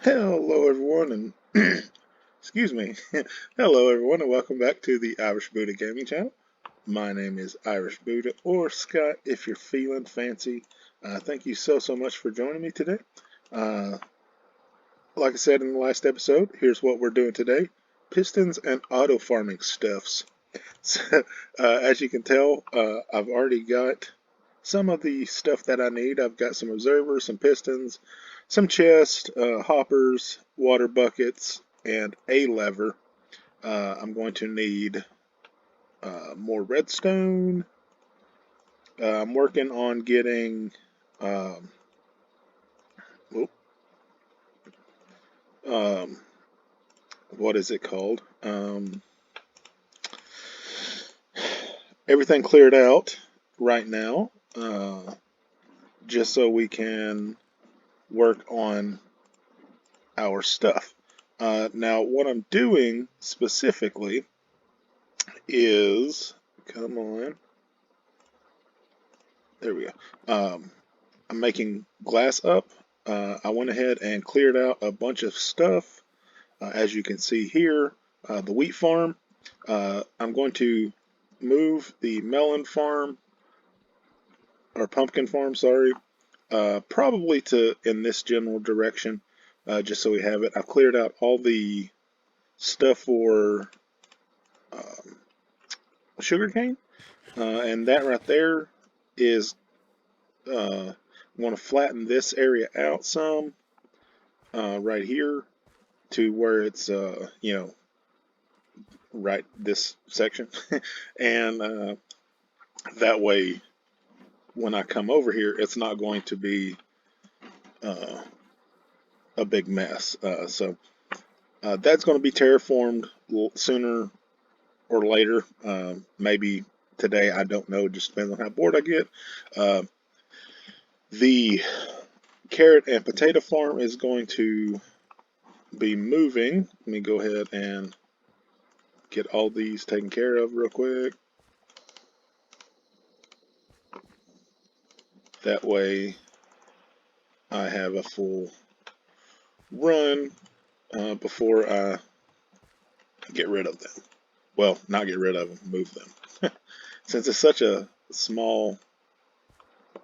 Hello, everyone, and excuse me. Hello, everyone, and welcome back to the Irish Buddha Gaming Channel. My name is Irish Buddha, or Scott, if you're feeling fancy. Thank you so much for joining me today. Uh, like I said in the last episode, here's what we're doing today: pistons and auto farming stuffs. So, as you can tell, I've already got some of the stuff that I need. I've got some observers, some pistons, some chests, hoppers, water buckets, and a lever. I'm going to need more redstone. I'm working on getting, um, whoop, um, what is it called? Everything cleared out right now, just so we can work on our stuff. Now, what I'm doing specifically is, come on, there we go. I'm making glass up. I went ahead and cleared out a bunch of stuff. As you can see here, the wheat farm. I'm going to move the melon farm, or pumpkin farm, sorry, probably to in this general direction, just so we have it. I've cleared out all the stuff for um, sugarcane, and that right there is want to flatten this area out some right here to where it's right this section, and that way when I come over here, it's not going to be uh, a big mess. So that's going to be terraformed sooner or later. Maybe today, I don't know. Just depends on how bored I get. Uh, the carrot and potato farm is going to be moving. Let me go ahead and get all these taken care of real quick. That way I have a full run before I get rid of them. Well, not get rid of them, move them. Since it's such a small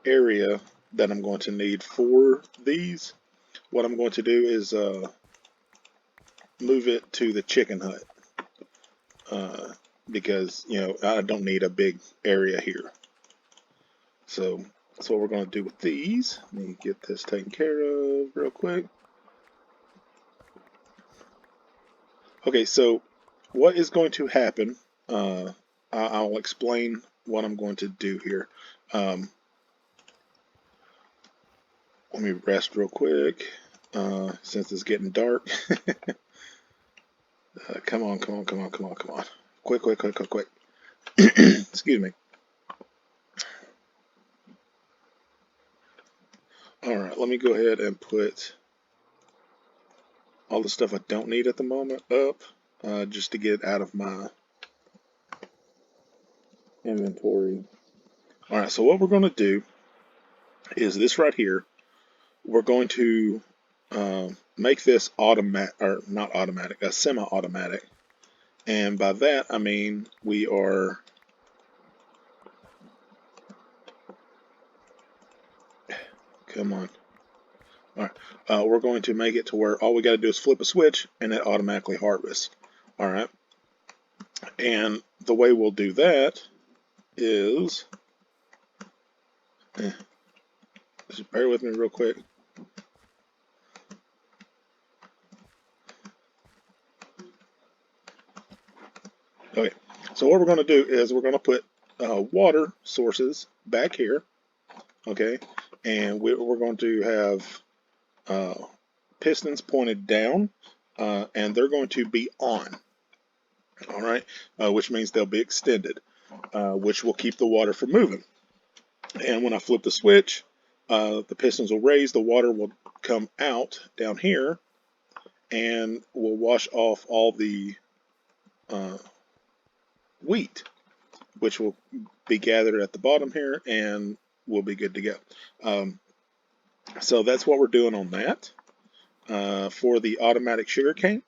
area that I'm going to need for these, what I'm going to do is move it to the chicken hut. Because, I don't need a big area here. So that's what we're going to do with these. Let me get this taken care of real quick. Okay, so what is going to happen, I'll explain what I'm going to do here. Let me rest real quick, since it's getting dark. Come on. Quick. Excuse me. Alright, let me go ahead and put all the stuff I don't need at the moment up, just to get it out of my inventory. Alright, so what we're going to do is this right here. We're going to make this automatic, or not automatic, a semi-automatic. And by that, I mean we are come on. All right, we're going to make it to where all we got to do is flip a switch and it automatically harvests. All right, and the way we'll do that is, just bear with me real quick. Okay, so what we're going to do is we're going to put water sources back here. Okay, and we're going to have pistons pointed down, and they're going to be on. All right, which means they'll be extended, which will keep the water from moving. And when I flip the switch, the pistons will raise, the water will come out down here, and will wash off all the wheat, which will be gathered at the bottom here, and we'll be good to go. So that's what we're doing on that. for the automatic sugar cane.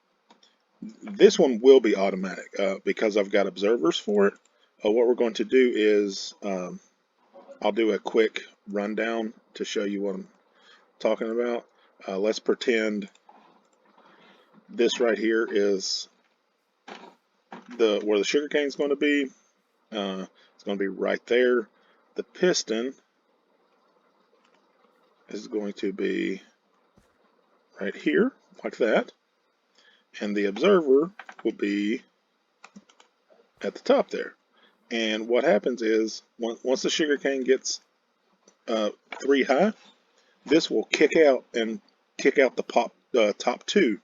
This one will be automatic because I've got observers for it. What we're going to do is I'll do a quick rundown to show you what I'm talking about. Let's pretend this right here is where the sugar cane is going to be. It's going to be right there. The piston is going to be right here, like that. And the observer will be at the top there. And what happens is, once the sugar cane gets 3 high, this will kick out and kick out the top 2.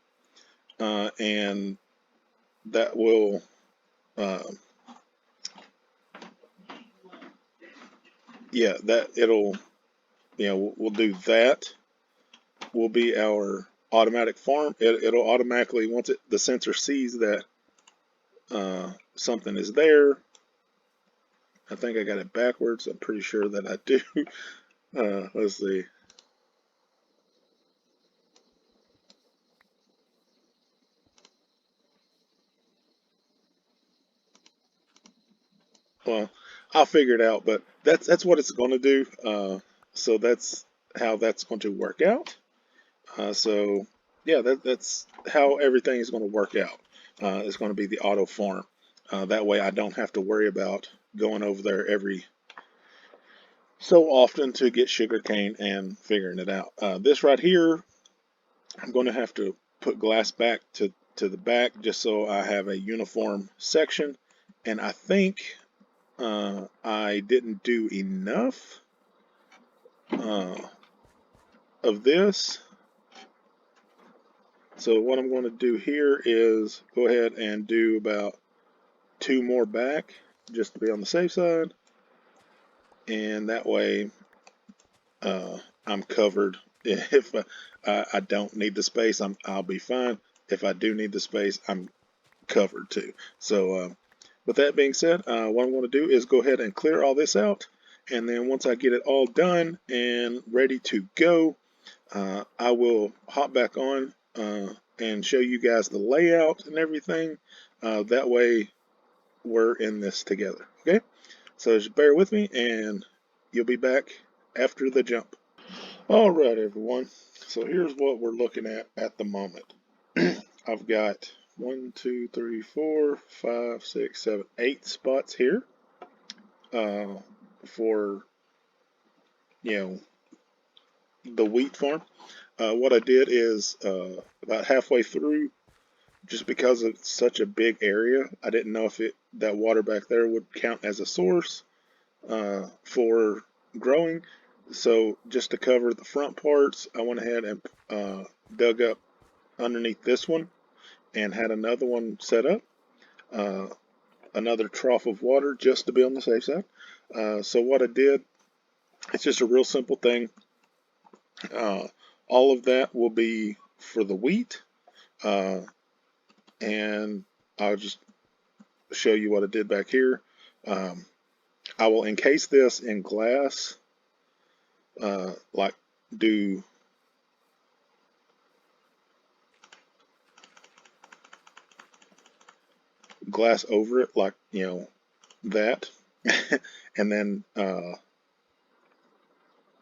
And that will we'll do that. Will be our automatic farm. It'll automatically, once the sensor sees that something is there. I think I got it backwards. I'm pretty sure that I do. Let's see. Well, I'll figure it out, but that's what it's going to do. So that's how that's going to work out. So yeah, that's how everything is going to work out. It's going to be the auto farm. That way I don't have to worry about going over there every so often to get sugarcane and figuring it out. This right here, I'm going to have to put glass back to the back just so I have a uniform section. And I think I didn't do enough of this. So what I'm going to do here is go ahead and do about 2 more back just to be on the safe side. And that way I'm covered. If I don't need the space, I'll be fine. If I do need the space, I'm covered too. So with that being said, what I'm going to do is go ahead and clear all this out. And then once I get it all done and ready to go, I will hop back on and show you guys the layout and everything. That way we're in this together. Okay, so just bear with me and you'll be back after the jump. All right, everyone. So here's what we're looking at the moment. I've got 1, 2, 3, 4, 5, 6, 7, 8 spots here for the wheat farm. What I did is about halfway through, just because it's such a big area, I didn't know if that water back there would count as a source for growing. So just to cover the front parts, I went ahead and dug up underneath this one and had another one set up, another trough of water just to be on the safe side. So what I did, it's just a real simple thing. All of that will be for the wheat, and I'll just show you what I did back here. I will encase this in glass, like do glass over it, like that, and then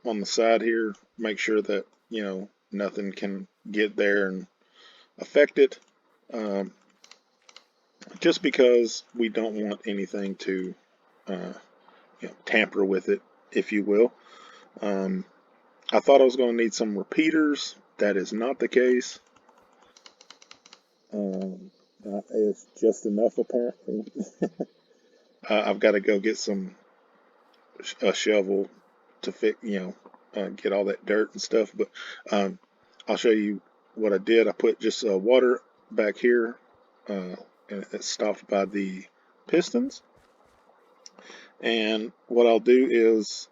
on the side here, make sure that nothing can get there and affect it, just because we don't want anything to tamper with it, if you will. I thought I was going to need some repeaters. That is not the case. It's just enough apparently. I've got to go get a shovel to fix, get all that dirt and stuff. But I'll show you what I did. I put just water back here, and it's stopped by the pistons. And what I'll do is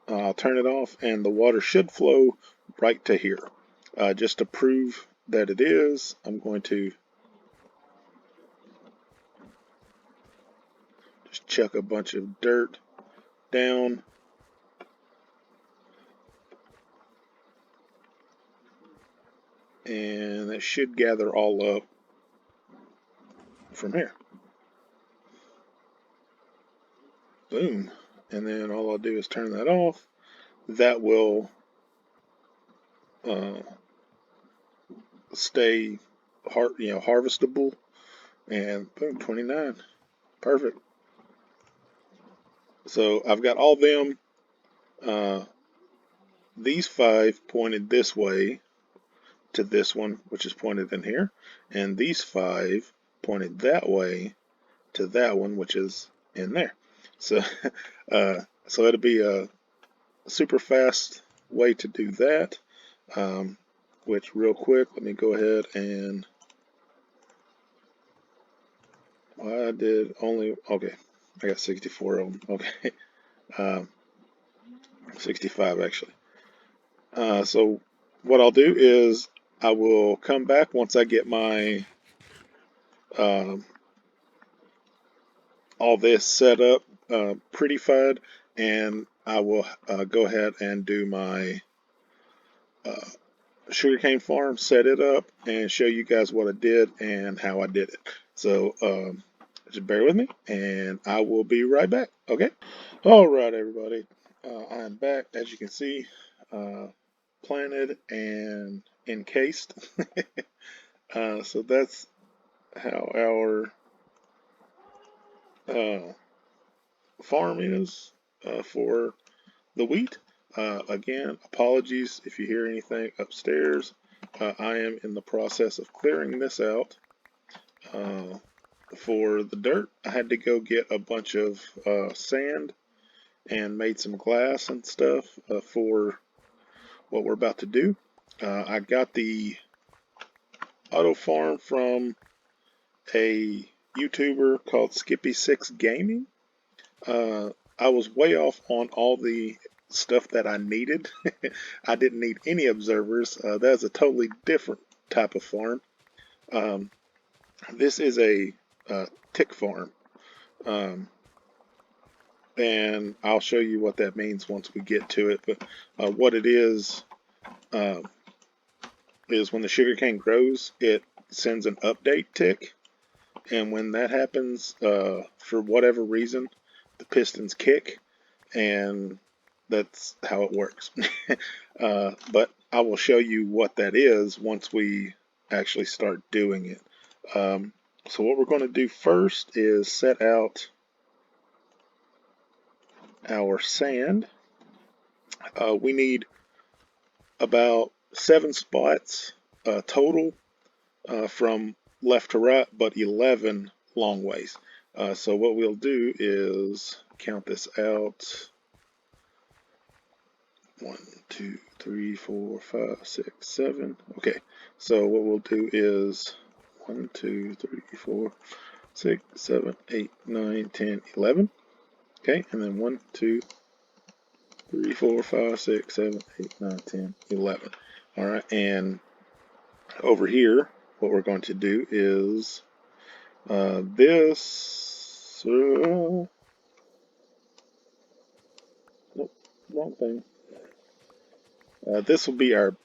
I'll turn it off, and the water should flow right to here. Just to prove that it is, I'm going to just chuck a bunch of dirt down. and it should gather all up from here. Boom. And then all I'll do is turn that off. That will stay harvestable, and boom, 29. Perfect. So I've got all them. These 5 pointed this way to this one, which is pointed in here, and these 5 pointed that way to that one, which is in there. So, so it'll be a super fast way to do that. Which, real quick, let me go ahead and I did only, okay, I got 64 of them. Okay, 65 actually. So what I'll do is I will come back once I get my all this set up, prettified, and I will go ahead and do my sugarcane farm, set it up, and show you guys what I did and how I did it. So just bear with me, and I will be right back. Okay. All right, everybody. I am back, as you can see, planted and encased. So that's how our farm is for the wheat. Again, apologies if you hear anything upstairs. I am in the process of clearing this out for the dirt. I had to go get a bunch of sand and made some glass and stuff for what we're about to do. I got the auto farm from a YouTuber called Skippy6 Gaming. I was way off on all the stuff that I needed. I didn't need any observers. That's a totally different type of farm. This is a tick farm. And I'll show you what that means once we get to it. But what it is when the sugarcane grows, it sends an update tick. And when that happens, for whatever reason, the pistons kick, and that's how it works. But I will show you what that is once we actually start doing it. So what we're going to do first is set out our sand. We need about 7 spots total from left to right, but 11 long ways. So what we'll do is count this out. 1, 2, 3, 4, 5, 6, 7. Okay, so what we'll do is 1, 2, 3, 4, 6, 7, 8, 9, 10, 11. Okay, and then 1, 2, 3, 4, 5, 6, 7, 8, 9, 10, 11. All right, and over here, what we're going to do is this. Nope, wrong thing. This will be our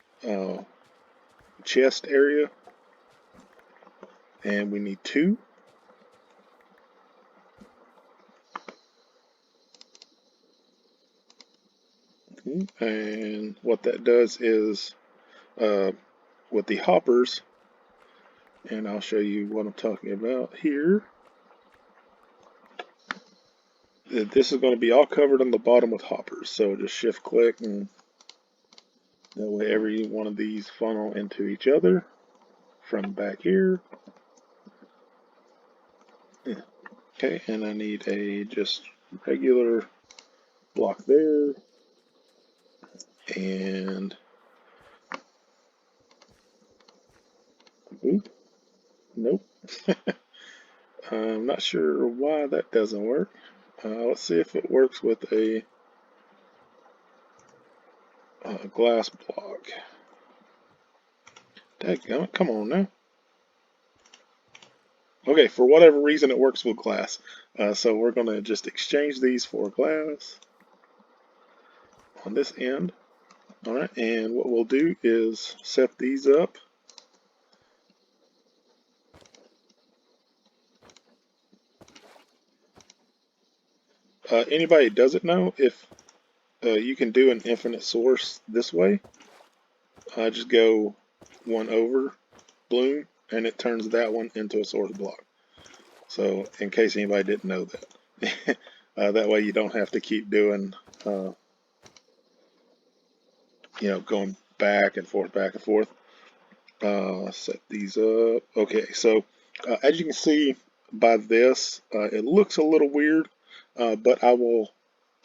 chest area, and we need 2. And what that does is with the hoppers, and I'll show you what I'm talking about here. This is going to be all covered on the bottom with hoppers, so just shift click, and that way every one of these funnel into each other from back here. Okay, and I need a just regular block there, and oop, nope. I'm not sure why that doesn't work. Let's see if it works with a glass block. Dadgummit, come on now. Okay, for whatever reason it works with glass. So we're going to just exchange these for glass on this end. Alright, and what we'll do is set these up Anybody doesn't know, if you can do an infinite source this way, just go one over bloom, and it turns that one into a source block. So in case anybody didn't know that, that way you don't have to keep doing, going back and forth, back and forth. Set these up. Okay, so as you can see by this, it looks a little weird, but I will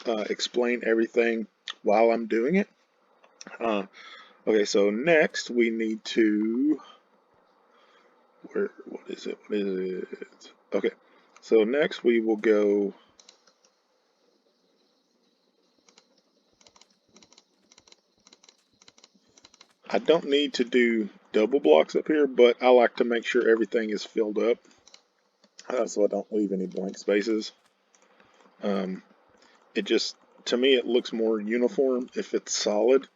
explain everything while I'm doing it. Okay, so next we need to, what is it? What is it? Okay, so next we will go, I don't need to do double blocks up here, but I like to make sure everything is filled up, so I don't leave any blank spaces. It just, to me, it looks more uniform if it's solid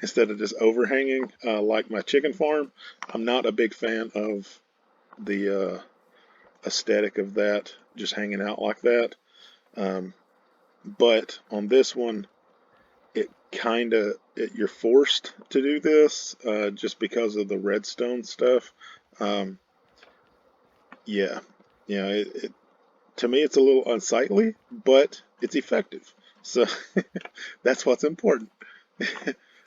instead of just overhanging, like my chicken farm. I'm not a big fan of the aesthetic of that, just hanging out like that. But on this one, it kind of, you're forced to do this just because of the redstone stuff. Um, yeah, to me, it's a little unsightly, but it's effective. So that's what's important.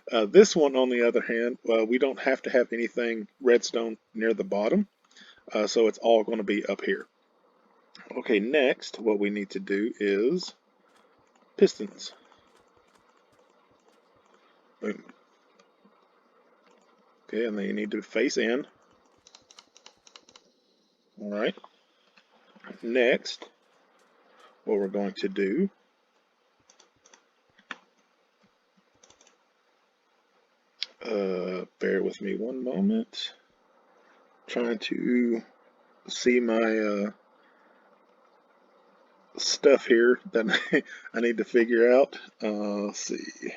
This one, on the other hand, we don't have to have anything redstone near the bottom, so it's all going to be up here. Okay, next, what we need to do is pistons. Boom. Okay, and then you need to face in. All right. Next, what we're going to do, bear with me one moment. Trying to see my stuff here that I need to figure out. Let's see.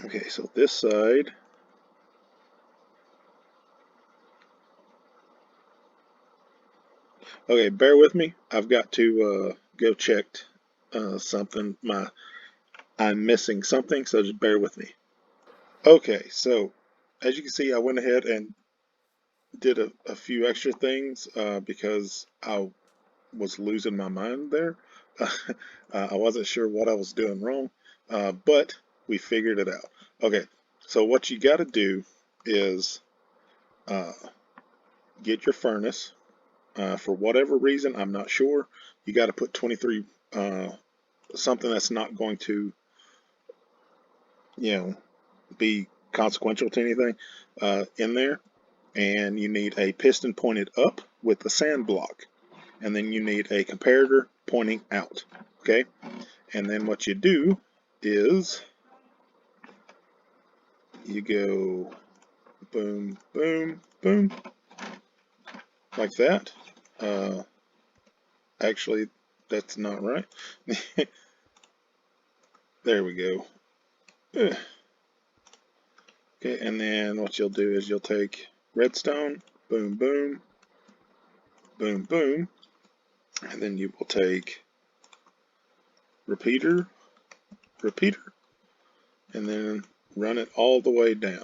Okay, so this side. Okay, bear with me. I've got to go check something. I'm missing something, so just bear with me. Okay, so as you can see, I went ahead and did a few extra things because I was losing my mind there. I wasn't sure what I was doing wrong, but we figured it out. Okay, so what you got to do is uh, get your furnace. For whatever reason, I'm not sure. You got to put 23, something that's not going to, be consequential to anything in there. And you need a piston pointed up with the sand block. And then you need a comparator pointing out. Okay? And then what you do is you go boom, boom, boom, like that. Actually, that's not right. There we go. Okay, and then what you'll do is you'll take redstone, boom, boom, boom, boom, and then you will take repeater, repeater, and then run it all the way down.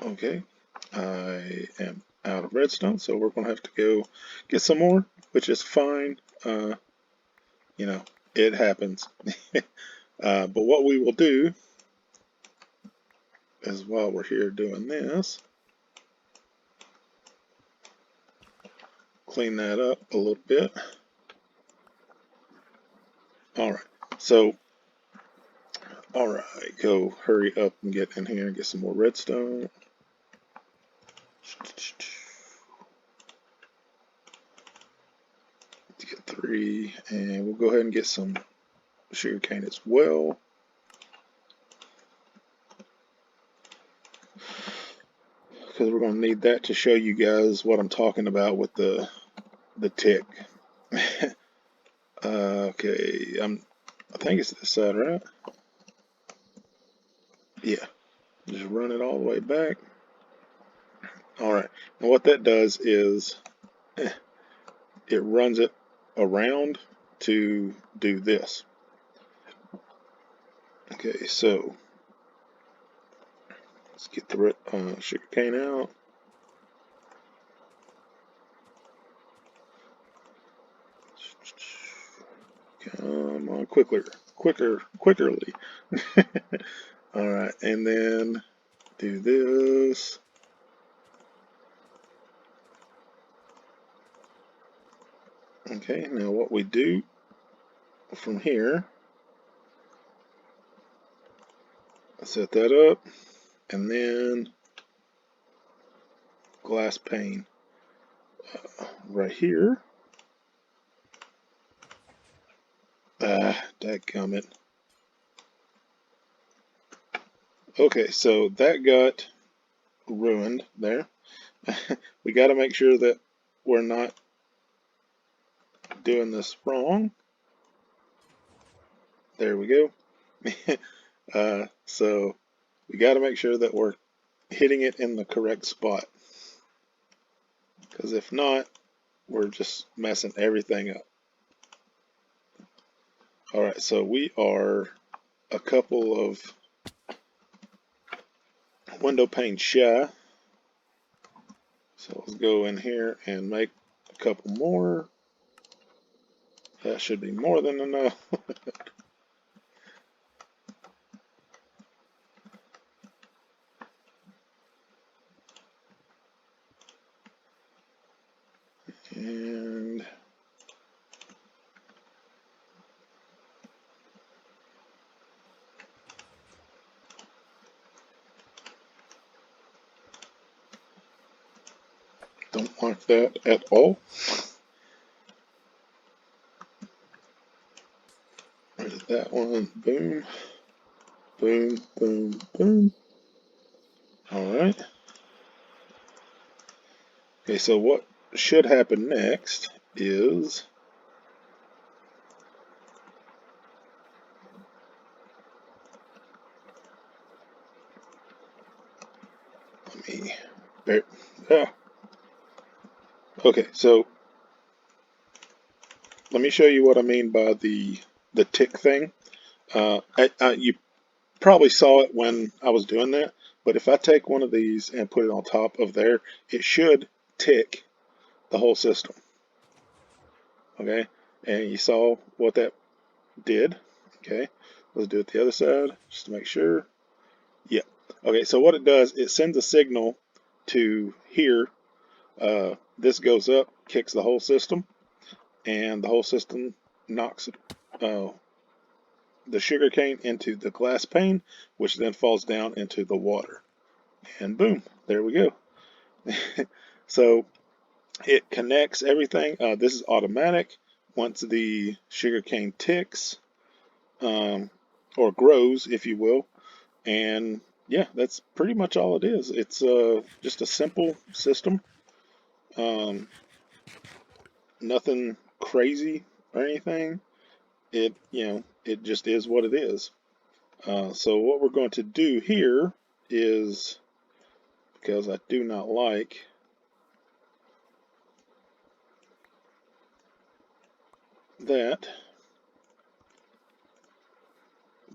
Okay, I am out of redstone, so we're going to have to go get some more, which is fine. It happens. But what we will do is, while we're here doing this, clean that up a little bit. All right, so go hurry up and get in here and get some more redstone. Let's get 3, and we'll go ahead and get some sugarcane as well. Because we're going to need that to show you guys what I'm talking about with the tick. Okay, I think it's this side, right? Yeah. Just run it all the way back. All right, and what that does is it runs it around to do this. Okay, so let's get the sugar cane out. Come on, quickerly. All right, and then do this. Okay, now what we do from here, set that up, and then glass pane right here. Dadgummit. Okay, so that got ruined there. We got to make sure that we're not doing this wrong. There we go. So we got to make sure that we're hitting it in the correct spot, because if not, we're just messing everything up. All right, so we are a couple of window pane shy. So let's go in here and make a couple more. That should be more than enough. And don't like that at all. There's that one. Boom. Boom, boom, boom. All right. Okay, so what should happen next is let me there. Ah. Okay, so let me show you what I mean by the tick thing. You probably saw it when I was doing that, but if I take one of these and put it on top of there, it should tick the whole system. Okay, and you saw what that did. Okay, let's do it the other side just to make sure. Yeah. Okay, so what it does, it sends a signal to here. This goes up, kicks the whole system, and the whole system knocks the sugar cane into the glass pane, which then falls down into the water. And boom, there we go. So it connects everything. This is automatic. Once the sugar cane ticks, or grows, if you will, and yeah, that's pretty much all it is. It's just a simple system. Um, Nothing crazy or anything. It just is what it is. So what we're going to do here is, because I do not like that,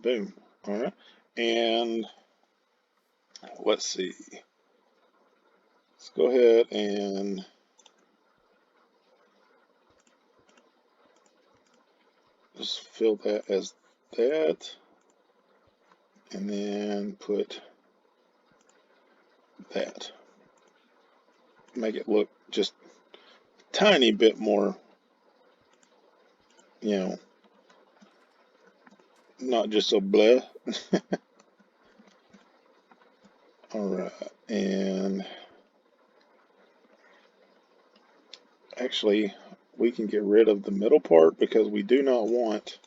boom, all right, and let's see, let's go ahead and just fill that as that, and then put that. Make it look just a tiny bit more, you know, not just so blah. All right, and actually, we can get rid of the middle part because we do not want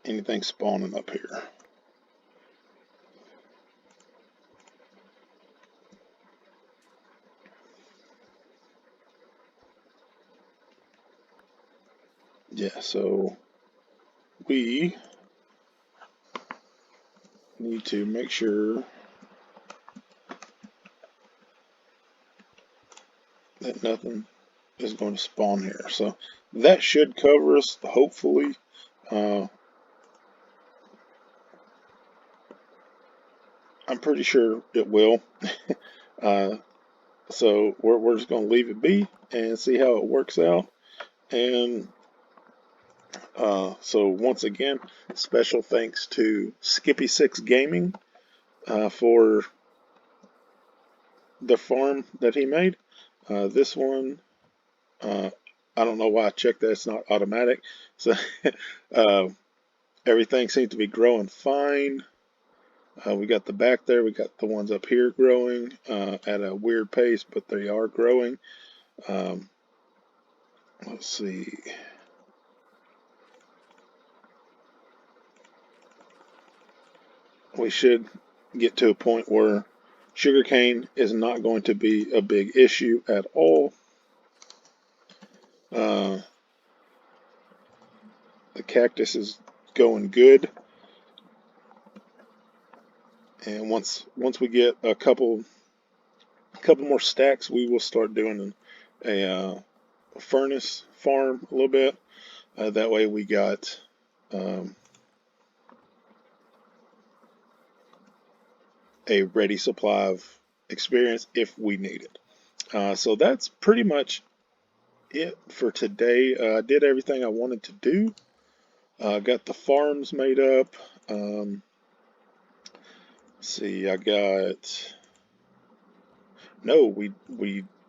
anything spawning up here. Yeah, so we need to make sure that nothing is going to spawn here. So that should cover us, hopefully. I'm pretty sure it will. So we're just going to leave it be and see how it works out. And so once again, special thanks to Skippy6 Gaming for the farm that he made. This one, I don't know why I checked that. It's not automatic. So everything seems to be growing fine. We got the back there. We got the ones up here growing at a weird pace, but they are growing. Let's see. We should get to a point where sugarcane is not going to be a big issue at all. The cactus is going good, and once we get a couple more stacks, we will start doing a furnace farm a little bit. That way we got a ready supply of experience if we need it. So that's pretty much it for today. I did everything I wanted to do. Got the farms made up. Let's see, no, we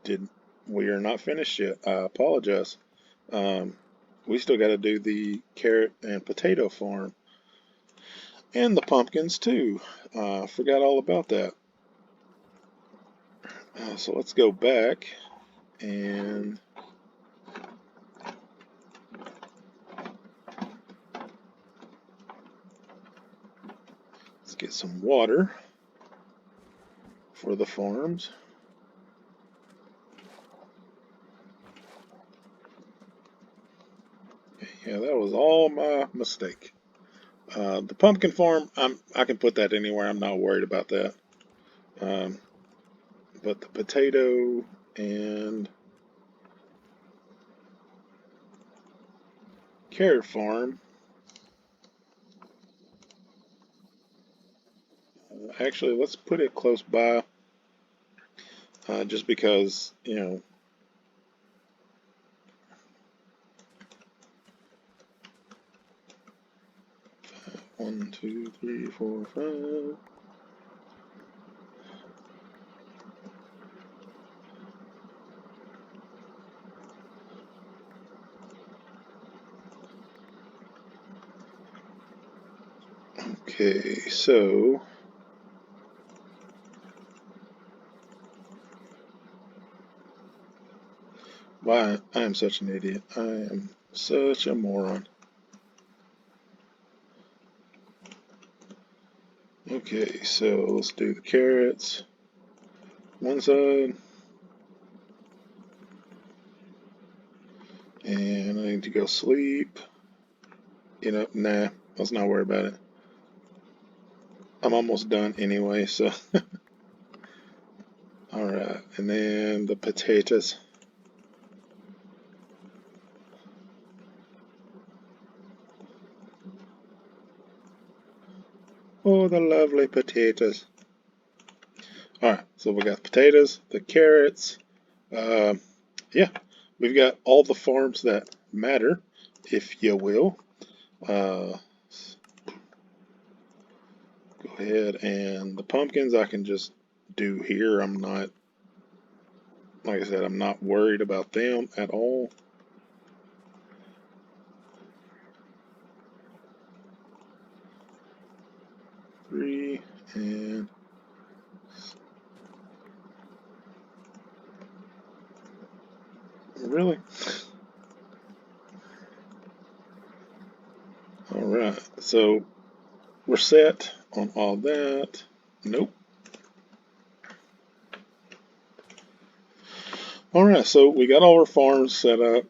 didn't. We are not finished yet. I apologize. We still got to do the carrot and potato farm. And the pumpkins too. Forgot all about that. So let's go back and let's get some water for the farms. Yeah, that was all my mistake. The pumpkin farm, I can put that anywhere. I'm not worried about that. But the potato and carrot farm, actually, let's put it close by, just because, you know, 1, 2, 3, 4, 5. Okay, so why I am such an idiot. I am such a moron. Okay, so let's do the carrots. One side. And I need to go sleep. You know, nah, let's not worry about it. I'm almost done anyway, so. Alright, and then the potatoes. Oh, the lovely potatoes. Alright, so we got the potatoes, the carrots. Yeah, we've got all the farms that matter, if you will. Go ahead, and the pumpkins I can just do here. I'm not, like I said, I'm not worried about them at all. Three, and really? Alright, so we're set on all that. Nope. Alright, so we got all our farms set up,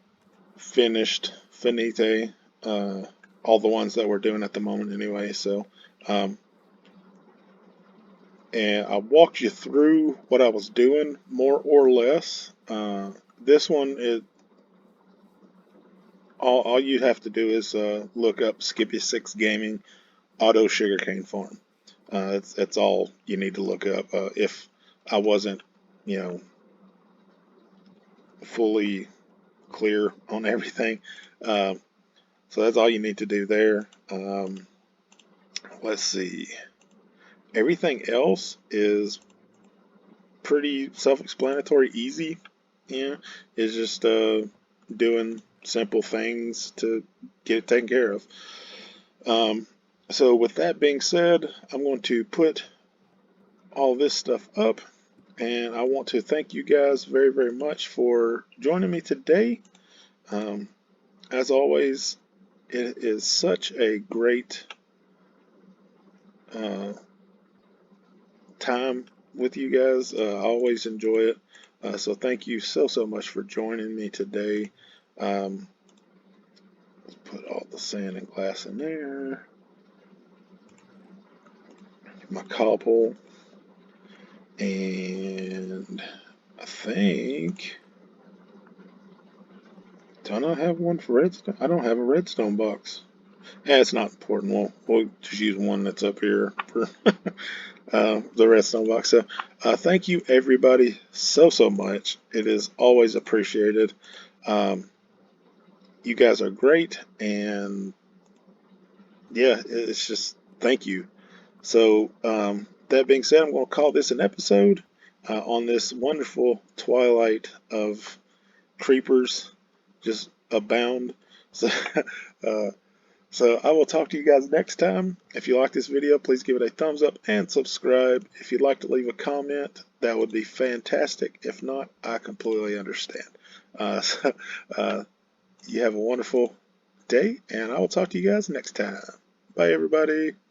finished, finite, all the ones that we're doing at the moment anyway. So and I walked you through what I was doing more or less. This one is all you'd have to do is look up Skippy 6 Gaming Auto Sugarcane Farm. That's all you need to look up. If I wasn't, you know, fully clear on everything, um, so that's all you need to do there. Let's see. Everything else is pretty self-explanatory, easy. Yeah, it's just doing simple things to get it taken care of. Um, so with that being said, I'm going to put all this stuff up, and I want to thank you guys very, very much for joining me today. Um, as always, it is such a great uh, time with you guys. I always enjoy it. So thank you so much for joining me today. Um, let's put all the sand and glass in there. My cobble. And I think, do I not have one for redstone? I don't have a redstone box. Yeah, it's not important. We'll just use one that's up here for the redstone box. So thank you everybody so much. It is always appreciated. Um, you guys are great, and yeah, it's just thank you. So that being said, I'm going to call this an episode on this wonderful twilight of creepers just abound. So, uh, so I will talk to you guys next time. If you like this video, please give it a thumbs up and subscribe. If you'd like to leave a comment, that would be fantastic. If not, I completely understand. So, you have a wonderful day, and I will talk to you guys next time. Bye, everybody.